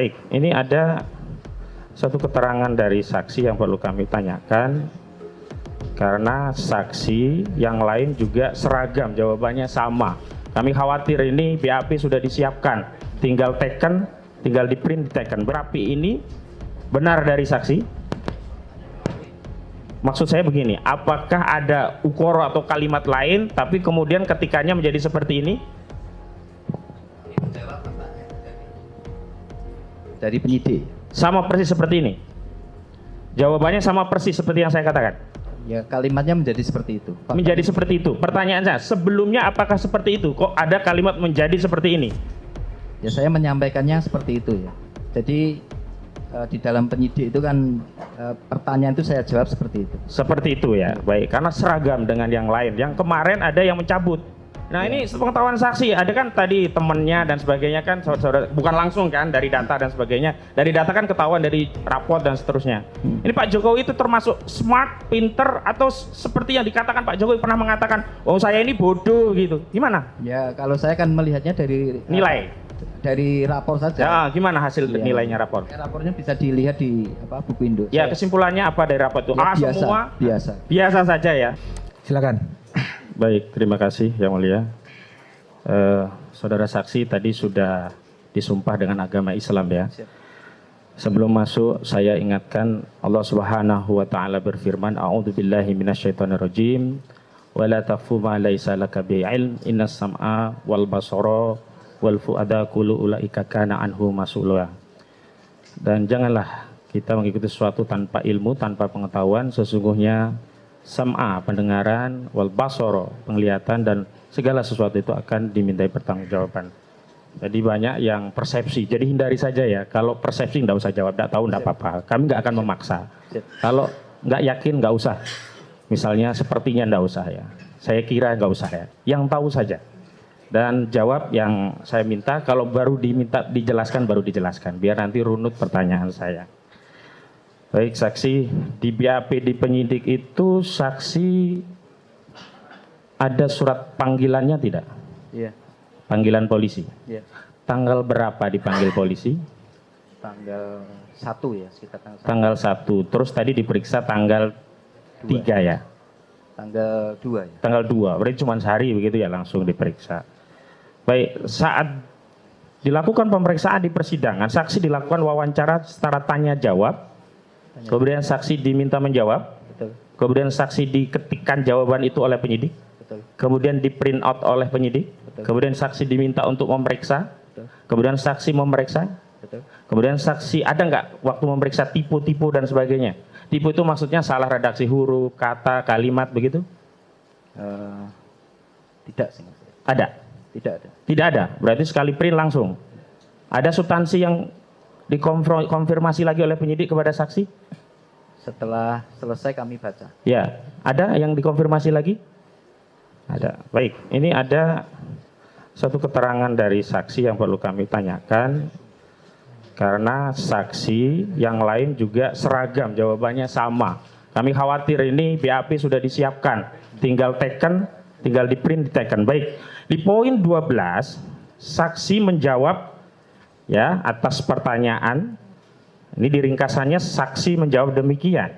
Baik, ini ada satu keterangan dari saksi yang perlu kami tanyakan karena saksi yang lain juga seragam, jawabannya sama. Kami khawatir ini BAP sudah disiapkan, tinggal teken, tinggal di print diteken. Berapi ini benar dari saksi? Maksud saya begini, apakah ada ukoro atau kalimat lain tapi kemudian ketikanya menjadi seperti ini? Dari penyidik. Sama persis seperti ini? Jawabannya sama persis seperti yang saya katakan? Ya, kalimatnya menjadi seperti itu. Menjadi seperti itu. Pertanyaan saya, sebelumnya apakah seperti itu? Kok ada kalimat menjadi seperti ini? Ya, saya menyampaikannya seperti itu ya. Jadi di dalam penyidik itu kan pertanyaan itu saya jawab seperti itu. Seperti itu ya. Baik, karena seragam dengan yang lain. Yang kemarin ada yang mencabut. Nah, ini sepengetahuan saksi, ada kan tadi temennya dan sebagainya kan, saudara, bukan langsung kan dari data dan sebagainya. Dari data kan ketahuan dari raport dan seterusnya. Ini Pak Jokowi itu termasuk smart, pinter, atau seperti yang dikatakan Pak Jokowi pernah mengatakan, oh saya ini bodoh gitu. Gimana? Ya, kalau saya kan melihatnya dari Nilai? dari rapor saja. Ya, gimana hasil Ya, nilainya rapor? rapornya bisa dilihat di buku induk. Ya, kesimpulannya apa dari rapor itu? Ya, biasa, Semua biasa. biasa saja ya. Silakan. Baik, terima kasih Yang Mulia. Saudara saksi tadi sudah disumpah dengan agama Islam ya. Sebelum masuk saya ingatkan Allah Subhanahu wa taala berfirman, a'udzubillahi minasyaitonirrajim wa la taqfu ma laisa laka bi'ilm innas sam'a wal basara wal fuada kullu ulaika kana anhu mas'ula. Dan janganlah kita mengikuti sesuatu tanpa ilmu, tanpa pengetahuan. Sesungguhnya sam'a pendengaran, wal basara penglihatan, dan segala sesuatu itu akan dimintai pertanggungjawaban. Jadi banyak yang persepsi, jadi hindari saja ya. Kalau persepsi nggak usah jawab, nggak tahu nggak apa-apa. Kami nggak akan memaksa. Kalau nggak yakin nggak usah. Misalnya sepertinya nggak usah ya. Saya kira nggak usah ya. Yang tahu saja. Dan jawab yang saya minta. Kalau baru diminta dijelaskan baru dijelaskan. Biar nanti runut pertanyaan saya. Baik saksi, di BAP di penyidik itu saksi ada surat panggilannya tidak? Iya. Panggilan polisi. Iya. Tanggal berapa dipanggil polisi? Tanggal 1 ya, sekitar tanggal 1. Tanggal 1. Terus tadi diperiksa tanggal 3 ya? Tanggal 2 ya. Tanggal 2, berarti cuma sehari begitu ya langsung diperiksa. Baik, saat dilakukan pemeriksaan di persidangan, saksi dilakukan wawancara secara tanya jawab. Kemudian saksi diminta menjawab. Betul. Kemudian saksi diketikkan jawaban itu oleh penyidik. Betul. Kemudian di print out oleh penyidik. Betul. Kemudian saksi diminta untuk memeriksa. Betul. Kemudian saksi memeriksa. Betul. Kemudian saksi ada nggak waktu memeriksa tipu-tipu dan sebagainya? Tipu itu maksudnya salah redaksi huruf, kata, kalimat begitu? Tidak sih. Ada? Tidak ada. Tidak ada. Berarti sekali print langsung. Ada substansi yang dikonfirmasi lagi oleh penyidik kepada saksi? Setelah selesai kami baca. Ya, ada yang dikonfirmasi lagi? Ada. Baik, ini ada satu keterangan dari saksi yang perlu kami tanyakan karena saksi yang lain juga seragam, jawabannya sama. Kami khawatir ini BAP sudah disiapkan, tinggal teken, tinggal di print diteken. Baik, di poin 12 saksi menjawab ya atas pertanyaan. Ini diringkasannya saksi menjawab demikian.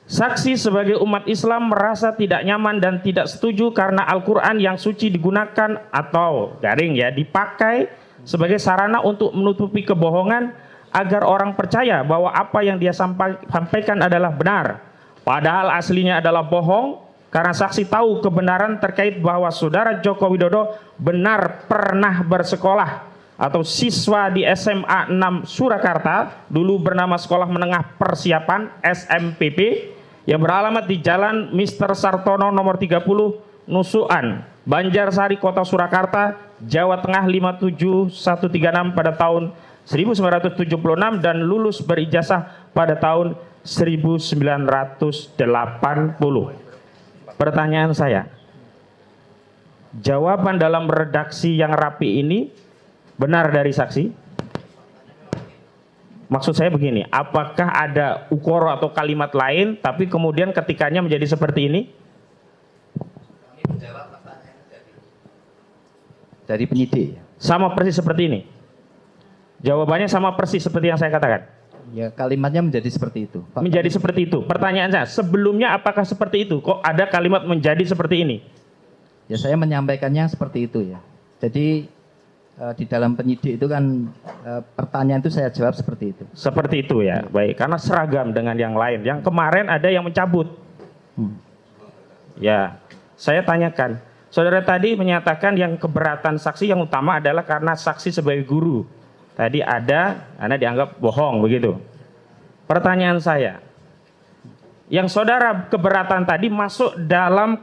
Saksi sebagai umat Islam merasa tidak nyaman dan tidak setuju karena Al-Quran yang suci digunakan atau garing ya dipakai sebagai sarana untuk menutupi kebohongan agar orang percaya bahwa apa yang dia sampaikan adalah benar. Padahal aslinya adalah bohong karena saksi tahu kebenaran terkait bahwa saudara Joko Widodo benar pernah bersekolah atau siswa di SMA 6 Surakarta, dulu bernama Sekolah Menengah Persiapan SMPP, yang beralamat di Jalan Mr. Sartono nomor 30 Nusukan, Banjarsari, Kota Surakarta, Jawa Tengah 57136 pada tahun 1976 dan lulus berijazah pada tahun 1980. Pertanyaan saya, jawaban dalam redaksi yang rapi ini benar dari saksi? Maksud saya begini, apakah ada ukoro atau kalimat lain tapi kemudian ketikanya menjadi seperti ini? Dari penyidik. Sama persis seperti ini? Jawabannya sama persis seperti yang saya katakan. Ya, kalimatnya menjadi seperti itu, Pak. Menjadi seperti itu. Pertanyaan saya, sebelumnya apakah seperti itu? Kok ada kalimat menjadi seperti ini? Ya, saya menyampaikannya seperti itu ya. Jadi di dalam penyidik itu kan pertanyaan itu saya jawab seperti itu. Seperti itu ya. Baik, karena seragam dengan yang lain. Yang kemarin ada yang mencabut. Ya, saya tanyakan. Saudara tadi menyatakan yang keberatan saksi yang utama adalah karena saksi sebagai guru. Tadi ada, Anda dianggap bohong begitu. Pertanyaan saya, yang saudara keberatan tadi masuk dalam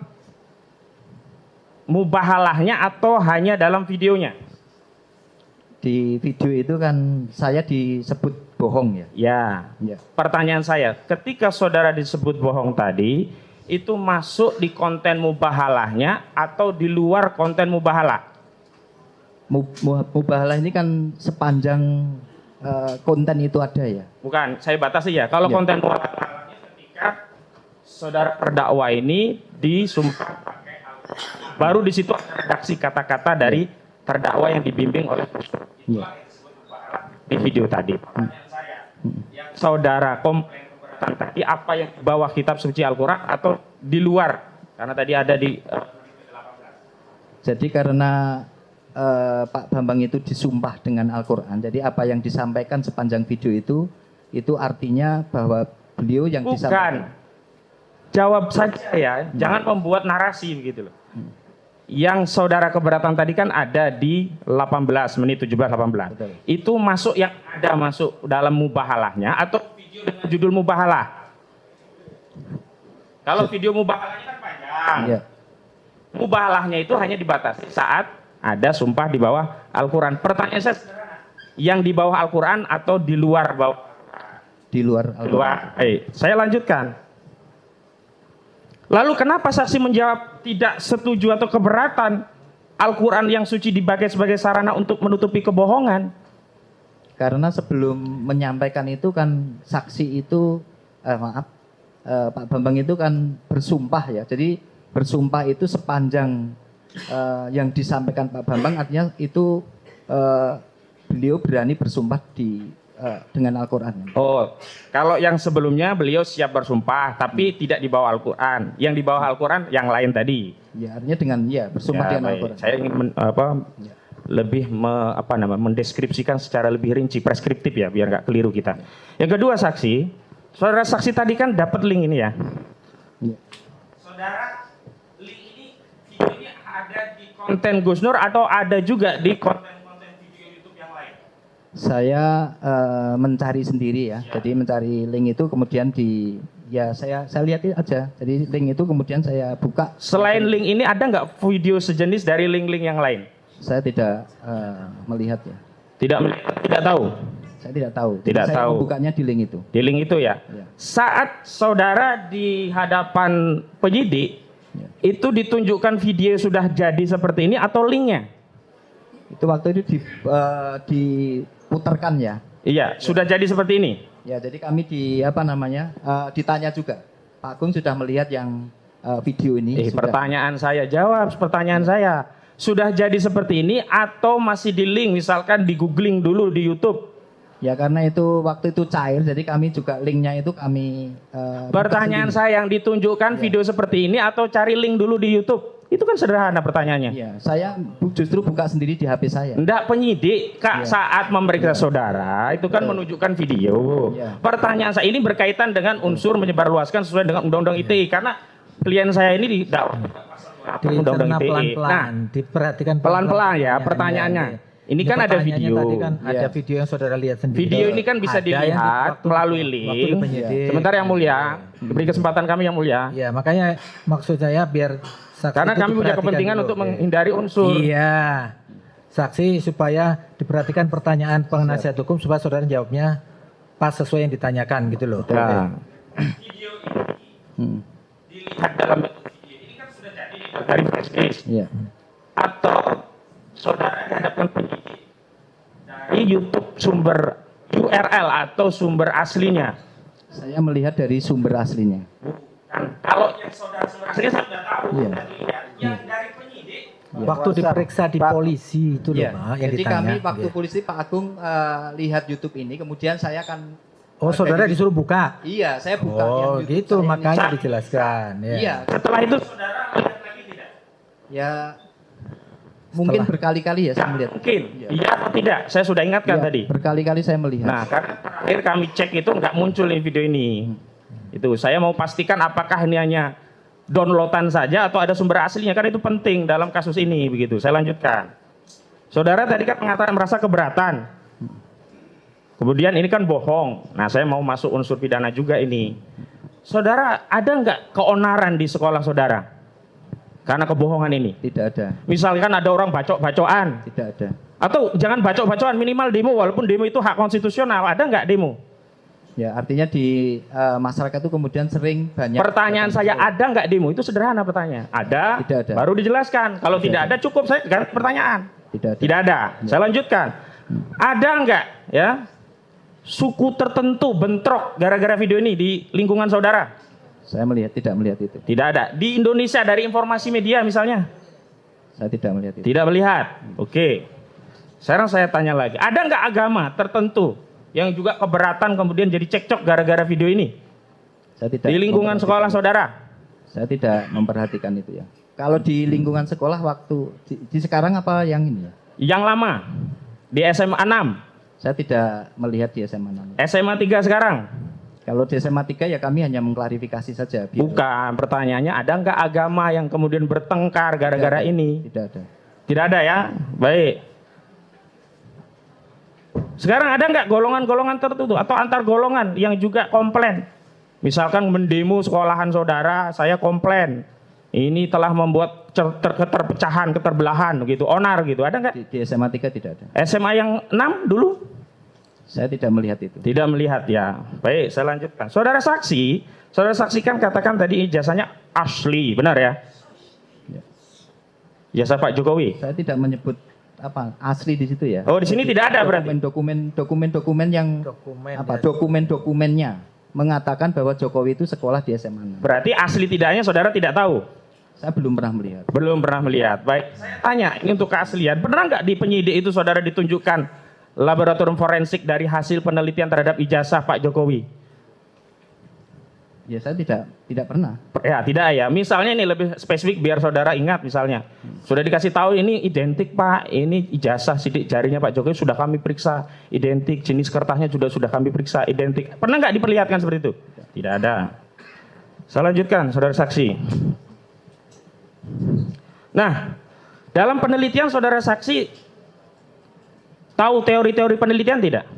mubahalahnya atau hanya dalam videonya? Di video itu kan saya disebut bohong ya. Ya. Pertanyaan saya, ketika saudara disebut bohong tadi, itu masuk di konten mubahalahnya atau di luar konten mubahalah? Mubahalah ini kan sepanjang konten itu ada ya. Bukan, saya batasi ya. Kalau Ya. konten mubahalahnya ketika saudara terdakwa ini disumpah pakai Al-Quran. Baru di situ ada redaksi kata-kata dari terdakwa yang dibimbing oleh Ya. di video tadi. Pertanyaan saya, yang saudara komplain keberatan tadi apa yang di bawah kitab suci Al-Quran atau di luar? Karena tadi ada di Jadi karena Pak Bambang itu disumpah dengan Al-Quran. Jadi apa yang disampaikan sepanjang video itu artinya bahwa beliau yang bukan. disampaikan. Jawab saja ya, jangan membuat narasi begitu loh. Yang saudara keberatan tadi kan ada di 18 menit 17-18. Betul. Itu masuk yang ada masuk dalam mubahalahnya atau video dengan judul mubahalah? Kalau video mubahalahnya kan panjang. Ya. Mubahalahnya itu hanya dibatasi saat ada sumpah di bawah Al-Quran. Pertanyaan saya sederhana, yang di bawah Al-Quran atau di luar bawah? Di luar Di luar. Saya lanjutkan. Lalu kenapa saksi menjawab tidak setuju atau keberatan Al-Quran yang suci dipakai sebagai sarana untuk menutupi kebohongan? Karena sebelum menyampaikan itu kan saksi itu Pak Bambang itu kan bersumpah ya. Jadi bersumpah itu sepanjang yang disampaikan Pak Bambang artinya itu beliau berani bersumpah dengan Al-Quran. Oh, kalau yang sebelumnya beliau siap bersumpah tapi tidak di bawah Al-Quran. Yang di bawah Al-Quran yang lain tadi. Ya, artinya dengan bersumpah dengan baik. Al-Quran. Saya ingin lebih mendeskripsikan secara lebih rinci, preskriptif ya, biar nggak keliru kita. Yang kedua saksi, saudara saksi tadi kan dapat link ini ya. Ya. Saudara, link ini, video ini ada di konten Gus Nur atau ada juga di konten-konten video YouTube yang lain? Saya mencari sendiri ya. Jadi mencari link itu kemudian saya lihat aja. Jadi link itu kemudian saya buka. Selain link ini ada nggak video sejenis dari link-link yang lain? Saya tidak melihat ya. Tidak tahu. Saya tidak tahu. Tidak saya tahu. membukanya di link itu. Di link itu ya. Ya. Saat saudara di hadapan penyidik, Ya. itu ditunjukkan video sudah jadi seperti ini atau linknya? Itu waktu itu diputarkan ya. Iya, sudah jadi seperti ini. Ya, jadi kami ditanya juga. Pak Agung sudah melihat yang video ini. Sudah. Pertanyaan saya, jawab pertanyaan saya. Sudah jadi seperti ini atau masih di link, misalkan di googling dulu di YouTube? Ya, karena itu waktu itu cair, jadi kami juga linknya itu kami. Pertanyaan saya, yang ditunjukkan video seperti ini atau cari link dulu di YouTube? Itu kan sederhana pertanyaannya. Iya, saya justru buka sendiri di HP saya. Enggak, penyidik saat memeriksa saudara itu kan menunjukkan video. Iya. Pertanyaan saya ini berkaitan dengan unsur menyebarluaskan sesuai dengan Undang-Undang ITE karena klien saya ini didakwa Undang-Undang ITE. Pelan-pelan, diperhatikan pelan-pelan ya pertanyaannya. Ini kan ada video. Tadi kan ada video yang saudara lihat sendiri. Video ini kan bisa Ada yang dilihat waktu- melalui waktu link. penyidik. Sebentar yang mulia, diberi kesempatan kami yang mulia. Ya, makanya maksud saya biar saksi Karena itu kami punya diperhatikan kepentingan dulu. untuk menghindari unsur. Iya. Saksi supaya diperhatikan pertanyaan penasihat hukum supaya saudara jawabnya pas sesuai yang ditanyakan gitu loh. Ya. Video ini dilihat dalam bentuk video ini kan sudah jadi dari flash Iya. atau saudara dihadapkan penyidik dari YouTube sumber URL atau sumber aslinya. Saya melihat dari sumber aslinya. Bukan. Kalau yang saudara sumber aslinya saya sudah tahu. Iya. Sudah dilihat. Yang dari penyidik Waktu diperiksa di polisi itu loh, Iya. Pak, yang Jadi ditanya. kami waktu Iya. polisi Pak Agung lihat YouTube ini, kemudian saya akan Oh, saudara disuruh buka. Iya, saya buka yang Oh, YouTube gitu saya ini. makanya dijelaskan. Ya. Iya, Setelah itu saudara melihat lagi tidak? ya mungkin berkali-kali ya saya melihat. Mungkin. Iya. Iya atau tidak? Saya sudah ingatkan Iya, tadi. berkali-kali saya melihat. Nah, karena terakhir kami cek itu nggak muncul ini video ini. Itu saya mau pastikan apakah ini hanya downloadan saja atau ada sumber aslinya, kan itu penting dalam kasus ini begitu. Saya lanjutkan. Saudara tadi kan mengatakan merasa keberatan. Kemudian ini kan bohong. Nah, saya mau masuk unsur pidana juga ini. Saudara, ada nggak keonaran di sekolah saudara? Karena kebohongan ini. Tidak ada, Misalkan ada orang bacok-bacokan. tidak ada. Atau jangan bacok-bacokan, minimal demo. Walaupun demo itu hak konstitusional. Ada nggak demo? Ya, artinya di masyarakat itu kemudian sering banyak. Pertanyaan saya, ada nggak demo? Itu sederhana pertanyaan. Ada, Tidak ada. baru dijelaskan. Kalau Tidak tidak ada. ada, cukup saya ganti pertanyaan. Tidak ada. Tidak ada. Saya lanjutkan. Ada nggak ya suku tertentu bentrok gara-gara video ini di lingkungan saudara? Saya tidak melihat itu. Tidak ada. Di Indonesia dari informasi media misalnya? Saya tidak melihat itu. Tidak melihat. Oke. Sekarang saya tanya lagi. Ada nggak agama tertentu yang juga keberatan kemudian jadi cekcok gara-gara video ini? Saya tidak. Di lingkungan sekolah saudara? Saya tidak memperhatikan itu ya. Kalau di lingkungan sekolah waktu di sekarang apa yang ini ya? Yang lama? Di SMA 6? Saya tidak melihat di SMA 6. SMA 3 sekarang? Kalau di SMA 3 ya kami hanya mengklarifikasi saja. Bukan, pertanyaannya ada nggak agama yang kemudian bertengkar gara-gara Tidak ada. ini? Tidak ada. Tidak ada ya? Baik. Sekarang ada nggak golongan-golongan tertentu atau antar golongan yang juga komplain? Misalkan mendemo sekolahan saudara, saya komplain. Ini telah membuat keterpecahan, keterbelahan gitu, onar gitu. Ada nggak? Di SMA 3 tidak ada. SMA yang 6 dulu? Saya tidak melihat itu. Tidak melihat ya. Baik, saya lanjutkan. Saudara saksikan katakan tadi ijazahnya asli, benar ya? Ya. Ijazah Pak Jokowi. Saya tidak menyebut apa asli di situ ya. Oh, di sini tidak ada berarti. Dokumen yang dokumen-dokumennya mengatakan bahwa Jokowi itu sekolah di SMA 6. Berarti asli tidaknya saudara tidak tahu? Saya belum pernah melihat. Belum pernah melihat. Baik, saya tanya ini untuk keaslian. Benar nggak di penyidik itu saudara ditunjukkan laboratorium forensik dari hasil penelitian terhadap ijazah Pak Jokowi? Ya saya tidak pernah. Ya, tidak ya. Misalnya ini lebih spesifik biar saudara ingat misalnya. Sudah dikasih tahu ini identik Pak, ini ijazah sidik jarinya Pak Jokowi sudah kami periksa, identik, jenis kertasnya sudah kami periksa, identik. Pernah nggak diperlihatkan seperti itu? Tidak ada. Saya lanjutkan, saudara saksi. Nah, dalam penelitian saudara saksi tahu teori-teori penelitian tidak?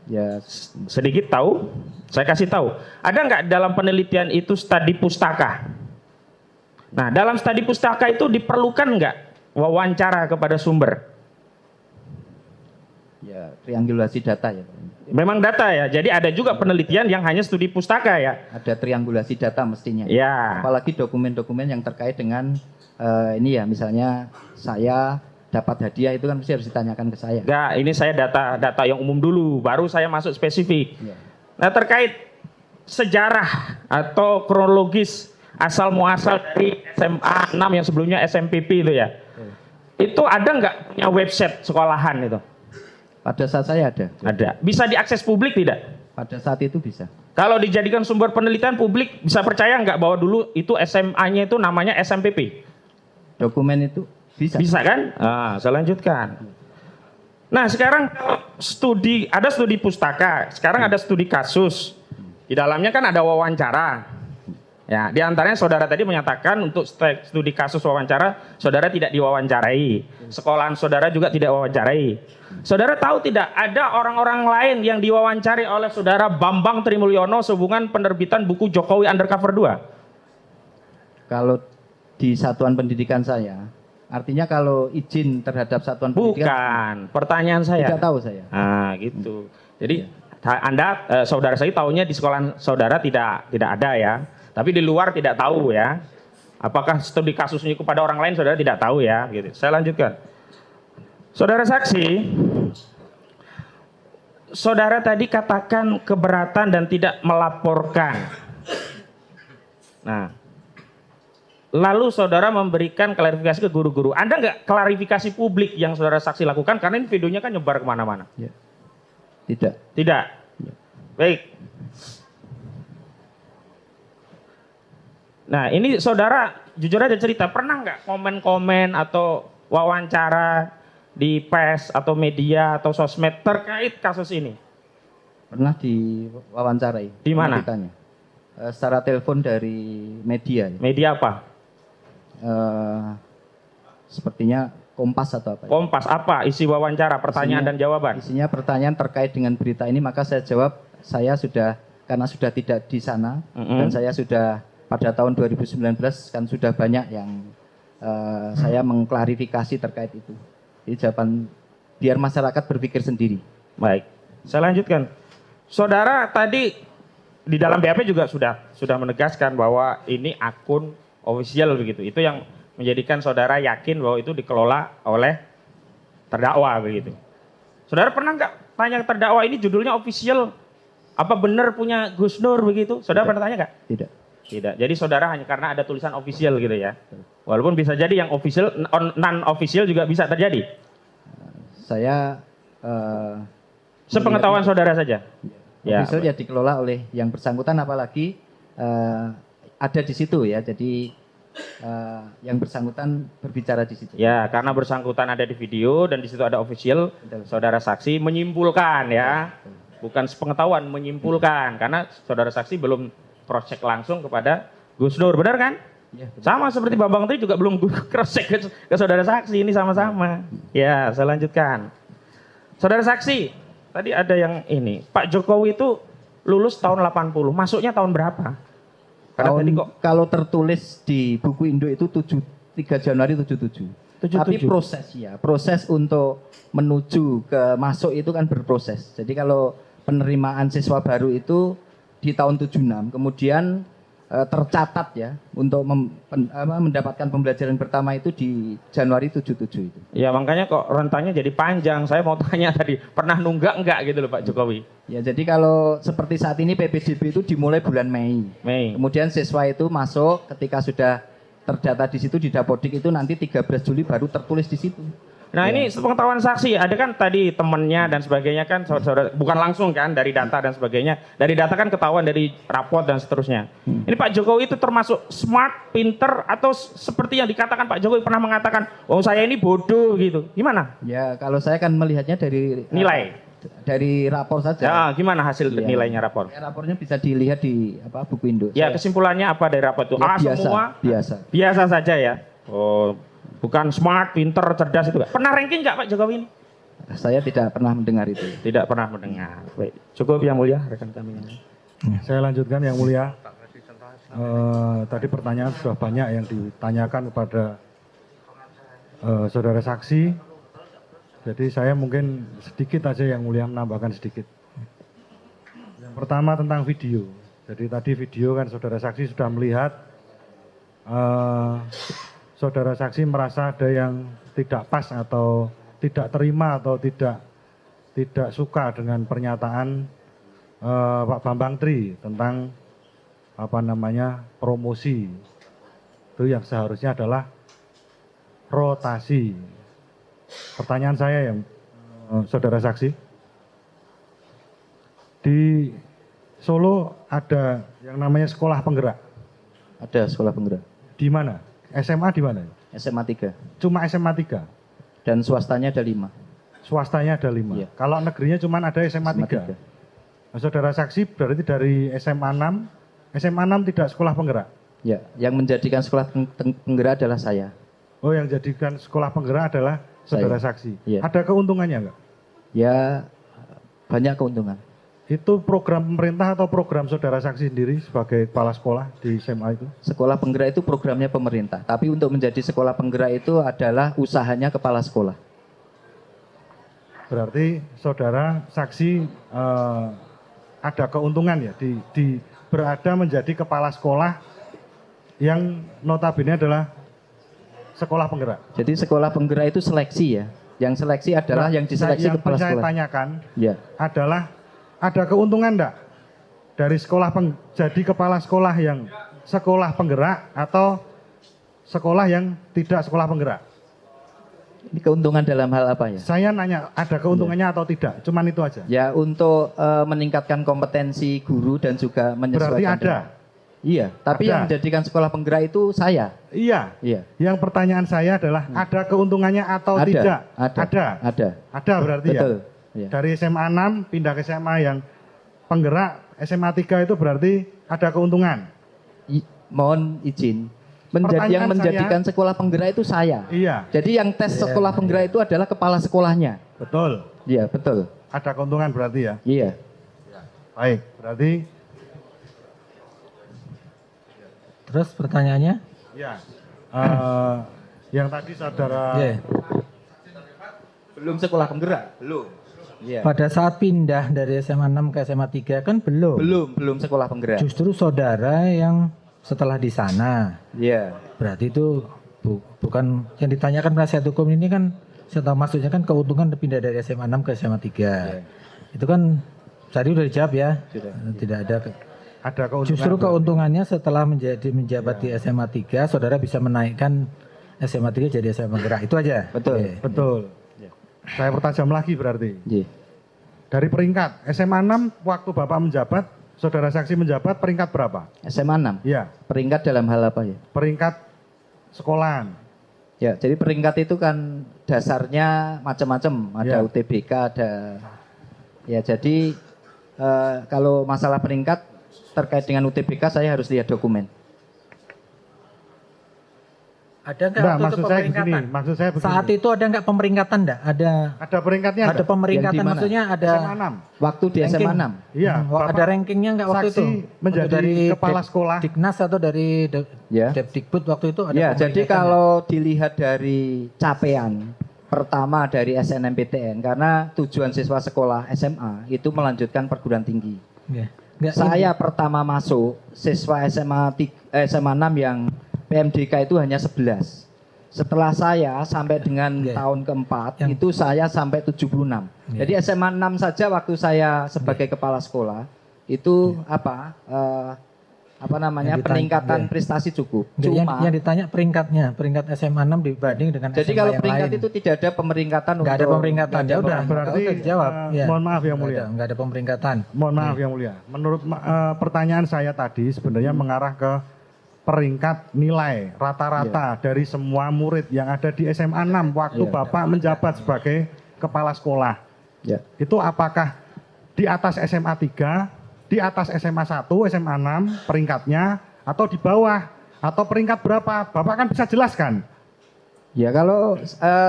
Ya Sedikit tahu. Saya kasih tahu. Ada nggak dalam penelitian itu studi pustaka? Nah, dalam studi pustaka itu diperlukan nggak wawancara kepada sumber? ya triangulasi data ya Pak. Memang data ya. Jadi ada juga penelitian yang hanya studi pustaka ya. Ada triangulasi data mestinya. Ya. Apalagi dokumen-dokumen yang terkait dengan ini ya misalnya saya dapat hadiah itu kan mesti harus ditanyakan ke saya. Enggak, ini saya data yang umum dulu, baru saya masuk spesifik. Ya. Nah, terkait sejarah atau kronologis asal muasal dari SMA 6 yang sebelumnya SMPP itu ya. Itu ada nggak punya website sekolahan itu? Pada saat saya ada. Ada. Bisa diakses publik tidak? Pada saat itu bisa. Kalau dijadikan sumber penelitian publik, bisa percaya nggak bahwa dulu itu SMA-nya itu namanya SMPP? Dokumen itu bisa. Bisa kan? Nah, saya lanjutkan. Nah, sekarang ada studi pustaka, sekarang ada studi kasus. Di dalamnya kan ada wawancara. Ya, di antaranya saudara tadi menyatakan untuk studi kasus wawancara, saudara tidak diwawancarai. Sekolahan saudara juga tidak wawancarai. Saudara tahu tidak ada orang-orang lain yang diwawancari oleh saudara Bambang Trimulyono sehubungan penerbitan buku Jokowi Undercover 2? Kalau di satuan pendidikan saya, artinya kalau izin terhadap satuan pendidikan. Bukan, pertanyaan saya. Tidak tahu saya. Nah, gitu. Jadi Anda saudara saya tahunya di sekolah saudara tidak ada ya. Tapi di luar tidak tahu ya. Apakah studi kasusnya kepada orang lain saudara tidak tahu ya, gitu. Saya lanjutkan. Saudara saksi, saudara tadi katakan keberatan dan tidak melaporkan. Nah, lalu saudara memberikan klarifikasi ke guru-guru. Ada nggak klarifikasi publik yang saudara saksi lakukan? Karena ini videonya kan nyebar kemana-mana. Ya. Tidak. Tidak. Baik. Nah ini saudara jujur aja cerita, pernah nggak komen-komen atau wawancara di pers atau media atau sosmed terkait kasus ini? Pernah diwawancarai. Di mana? Ditanya. Secara telepon dari media. Ya. Media apa? Sepertinya Kompas atau apa? Kompas apa? Isi wawancara, pertanyaan dan jawaban. Isinya pertanyaan terkait dengan berita ini, maka saya jawab saya sudah, karena sudah tidak di sana dan saya sudah pada tahun 2019 kan sudah banyak yang saya mengklarifikasi terkait itu. Jadi jawaban biar masyarakat berpikir sendiri. Baik, saya lanjutkan. Saudara tadi di dalam BAP juga sudah menegaskan bahwa ini akun official begitu. Itu yang menjadikan saudara yakin bahwa itu dikelola oleh terdakwa begitu. Saudara pernah nggak tanya terdakwa ini judulnya official? Apa benar punya Gus Nur begitu? Saudara pernah tanya nggak? Tidak. Tidak. Jadi saudara hanya karena ada tulisan official gitu ya. Walaupun bisa jadi yang official, non official juga bisa terjadi. Saya sepengetahuan saudara saja. Official ya dikelola oleh yang bersangkutan, apalagi ada di situ ya. Jadi yang bersangkutan berbicara di situ. Ya, karena bersangkutan ada di video dan di situ ada official, saudara saksi menyimpulkan ya. Bukan sepengetahuan, menyimpulkan karena saudara saksi belum cross check langsung kepada Gus Nur, benar kan? Ya, sama seperti Bambang Tri juga belum cross check ke saudara saksi, ini sama-sama. Ya, saya lanjutkan. Saudara saksi, tadi ada yang ini, Pak Jokowi itu lulus tahun 80, masuknya tahun berapa? Kalau tertulis di buku Indo itu 3 Januari 77. Tapi proses untuk menuju ke masuk itu kan berproses. Jadi kalau penerimaan siswa baru itu di tahun 76, kemudian tercatat ya untuk mendapatkan pembelajaran pertama itu di Januari 77 itu. Ya makanya kok rentannya jadi panjang. Saya mau tanya tadi, pernah nunggak enggak gitu loh Pak Jokowi? Ya jadi kalau seperti saat ini PPDB itu dimulai bulan Mei. Kemudian siswa itu masuk ketika sudah terdata di situ di Dapodik itu nanti 13 Juli baru tertulis di situ. Nah ini sepengetahuan saksi, ada kan tadi temennya dan sebagainya kan, saudara, bukan langsung kan dari data dan sebagainya. Dari data kan ketahuan dari raport dan seterusnya. Ini Pak Jokowi itu termasuk smart, pinter, atau seperti yang dikatakan Pak Jokowi pernah mengatakan, oh saya ini bodoh gitu. Gimana? Ya kalau saya kan melihatnya dari nilai. Dari rapor saja. Ya, gimana hasil nilainya rapor? Ya, rapornya bisa dilihat di buku Indo. Ya kesimpulannya apa dari rapor itu? Ya, semua biasa saja ya. Oh. Bukan smart, pinter, cerdas itu. Pernah ranking nggak Pak Jokowi ini? Saya tidak pernah mendengar itu. Tidak pernah mendengar. Baik. Cukup yang mulia, rekan kami. Saya lanjutkan yang mulia. Tadi pertanyaan sudah banyak yang ditanyakan kepada saudara saksi. Jadi saya mungkin sedikit aja yang mulia menambahkan sedikit. Yang pertama tentang video. Jadi tadi video kan saudara saksi sudah melihat. Saudara saksi merasa ada yang tidak pas atau tidak terima atau tidak suka dengan pernyataan Pak Bambang Tri tentang promosi. Itu yang seharusnya adalah rotasi. Pertanyaan saya yang saudara saksi, di Solo ada yang namanya sekolah penggerak. Ada sekolah penggerak. Di mana? SMA di mana? SMA 3. Cuma SMA 3? Dan swastanya ada 5. Swastanya ada 5? Iya. Kalau negerinya cuma ada SMA 3? Nah, saudara saksi berarti dari SMA 6, SMA 6 tidak sekolah penggerak? Ya, yang menjadikan sekolah penggerak adalah saya. Oh, yang jadikan sekolah penggerak adalah saudara saksi? Iya. Ada keuntungannya enggak? Ya, banyak keuntungan. Itu program pemerintah atau program saudara saksi sendiri sebagai kepala sekolah di SMA itu? Sekolah penggerak itu programnya pemerintah. Tapi untuk menjadi sekolah penggerak itu adalah usahanya kepala sekolah. Berarti saudara saksi ada keuntungan ya di berada menjadi kepala sekolah yang notabene adalah sekolah penggerak. Jadi sekolah penggerak itu seleksi ya. Yang seleksi adalah yang diseleksi kepala sekolah. Yang saya tanyakan ya. Adalah ada keuntungan enggak dari sekolah jadi kepala sekolah yang sekolah penggerak atau sekolah yang tidak sekolah penggerak. Ini keuntungan dalam hal apa ya? Saya nanya ada keuntungannya atau tidak, cuman itu aja. Ya untuk meningkatkan kompetensi guru dan juga menyesuaikan. Berarti ada. dengan- Iya, tapi Ada. yang menjadikan sekolah penggerak itu saya. Iya. Iya. Yang pertanyaan saya adalah ada keuntungannya atau Ada, tidak? ada. Ada berarti Betul. ya. Iya. Dari SMA 6 pindah ke SMA yang penggerak, SMA 3 itu berarti ada keuntungan. Mohon izin. Pertanyaan Yang menjadikan sekolah penggerak itu saya. Iya, Jadi yang tes sekolah penggerak itu adalah kepala sekolahnya. betul. Iya, betul. Ada keuntungan berarti ya. Iya. Baik, berarti Terus pertanyaannya? ya. Yang tadi saudara Ya. Belum sekolah penggerak? Belum. Iya. Pada saat pindah dari SMA 6 ke SMA 3 kan belum. Belum sekolah penggerak. Justru saudara yang setelah di sana. Iya. Berarti itu bukan yang ditanyakan penasihat hukum ini kan, saya tahu maksudnya kan keuntungan pindah dari SMA 6 ke SMA 3. Itu kan tadi udah dijawab ya. Sudah. Tidak ada. ada keuntungan. Justru keuntungannya setelah menjabat di SMA 3, saudara bisa menaikkan SMA 3 jadi SMA gerak. Itu aja. Betul. Oke. Betul. Saya pertajam lagi berarti. Iya. Dari peringkat SMA 6 waktu Bapak menjabat, saudara saksi menjabat peringkat berapa? SMA 6. Iya, Peringkat dalam hal apa ya? peringkat sekolahan. Ya, jadi peringkat itu kan dasarnya macam-macam. Ada Ya. UTBK, ada. Ya, jadi kalau masalah peringkat terkait dengan UTBK saya harus lihat dokumen. Ada nggak Enggak, waktu itu maksud saya begini, pemeringkatan? maksud saya begini. Saat itu ada nggak pemeringkatan enggak? Ada peringkatnya Ada enggak? pemeringkatan, Yang di mana? maksudnya ada SMA 6. Waktu di SMA 6. Iya, Ada Bapak rankingnya nggak waktu saksi itu? menjadi Waktu dari kepala sekolah. Diknas atau dari Ya. Depdikbud waktu itu ada Ya, jadi pemeringkatan kalau dilihat dari capaian pertama dari SNMPTN, karena tujuan siswa sekolah SMA itu melanjutkan perguruan tinggi. nggak? Nggak, Saya pertama masuk siswa SMA 6 yang PMDK itu hanya 11. Setelah saya sampai dengan Oke. tahun keempat Yang- itu saya sampai 76. Oke. Jadi SMA 6 saja waktu saya sebagai kepala sekolah itu apa namanya Yang ditanya- peningkatan Oke. prestasi cukup. Nggak, Cuma yang ditanya peringkatnya, peringkat SMA 6 dibanding dengan jadi SMA kalau yang peringkat lain. itu tidak ada pemeringkatan Nggak ada untuk- pemeringkatan. nggak ada Ya udah, pemeringkatan. Berarti, udah dijawab. Ya. mohon maaf yang mulia. Nggak ada pemeringkatan. Mohon maaf yang mulia. Menurut pertanyaan saya tadi sebenarnya mengarah ke peringkat nilai rata-rata dari semua murid yang ada di SMA 6 waktu Iya. Bapak menjabat sebagai kepala sekolah. Ya. Itu apakah di atas SMA 3, di atas SMA 1, SMA 6 peringkatnya atau di bawah atau peringkat berapa? Bapak kan bisa jelaskan. Ya kalau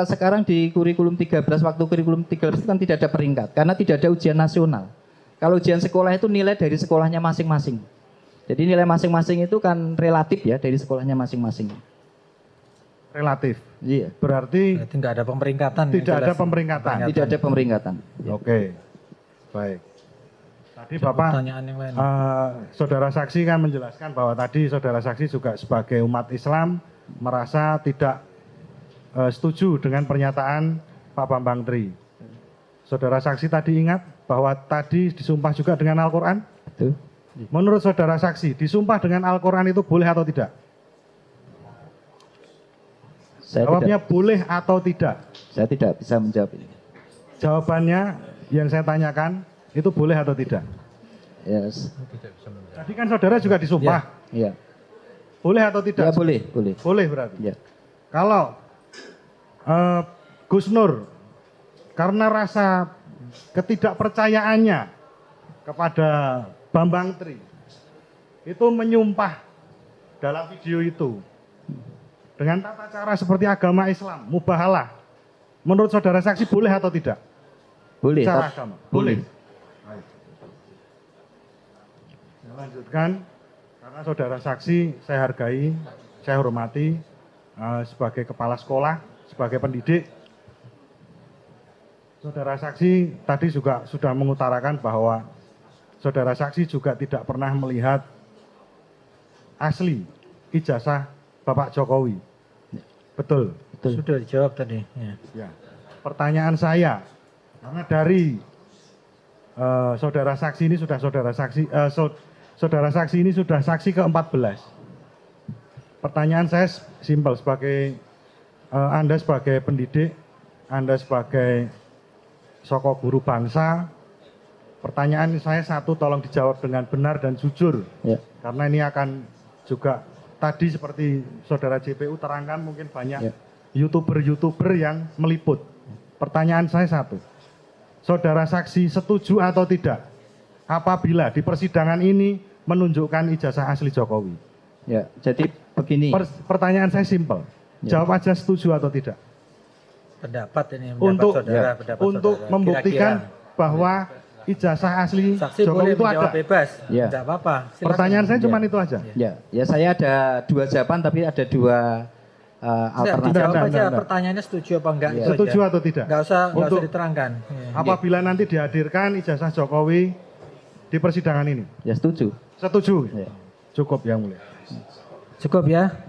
sekarang di kurikulum 13, waktu kurikulum 13 itu kan tidak ada peringkat karena tidak ada ujian nasional. Kalau ujian sekolah itu nilai dari sekolahnya masing-masing. Jadi nilai masing-masing itu kan relatif ya dari sekolahnya masing-masing. Relatif. Iya. Berarti Berarti nggak ada pemeringkatan. yang tidak ada jelas. pemeringkatan. Tidak ada pemeringkatan. Oke. Baik. Tadi Coba Bapak pertanyaan yang lain. saudara saksi kan menjelaskan bahwa tadi saudara saksi juga sebagai umat Islam merasa tidak setuju dengan pernyataan Pak Bambang Tri. Saudara saksi tadi ingat bahwa tadi disumpah juga dengan Al-Quran? Betul. Menurut saudara saksi, disumpah dengan Al-Quran itu boleh atau tidak? Jawabnya boleh atau tidak? Saya tidak bisa menjawab ini. Jawabannya yang saya tanyakan itu boleh atau tidak? Yes. Tadi kan saudara juga disumpah. Iya. Boleh atau Ya tidak? boleh, boleh. Boleh berarti. Ya. Kalau Gus Nur karena rasa ketidakpercayaannya kepada Bambang Tri itu menyumpah dalam video itu dengan tata cara seperti agama Islam, mubahalah. Menurut saudara saksi boleh atau tidak? Boleh. Secara Tapi- agama. Boleh. Baik. Saya lanjutkan karena saudara saksi saya hargai, saya hormati sebagai kepala sekolah, sebagai pendidik. Saudara saksi tadi juga sudah mengutarakan bahwa saudara saksi juga tidak pernah melihat asli ijazah Bapak Jokowi. Betul. Betul. Sudah dijawab tadi. Ya. Ya. Pertanyaan saya, karena dari saudara saksi ini sudah saudara saksi ini sudah saksi ke-14. pertanyaan saya simpel sebagai Anda sebagai pendidik, Anda sebagai soko guru bangsa. Pertanyaan saya satu, tolong dijawab dengan benar dan jujur. Ya. Karena ini akan juga tadi seperti saudara JPU terangkan mungkin banyak Ya. YouTuber yang meliput. Pertanyaan saya satu, saudara saksi setuju atau tidak apabila di persidangan ini menunjukkan ijazah asli Jokowi? Ya, jadi begini. Pertanyaan saya simpel, Ya. jawab aja setuju atau tidak. Pendapat ini Untuk pendapat untuk saudara. membuktikan Kira-kira. bahwa ijazah asli Saksi Jokowi boleh itu menjawab ada. bebas, Ya. tidak apa-apa. Silakan. Pertanyaan saya cuma Ya. itu aja. Ya, saya ada dua jawaban tapi ada dua alternatif. Dijawab aja Enggak. pertanyaannya setuju apa enggak. Iya. itu Setuju aja. atau tidak? Nggak usah Untuk diterangkan. Iya. apabila nanti dihadirkan ijazah Jokowi di persidangan ini. Ya setuju. Setuju? Ya. Cukup yang mulia. Cukup ya.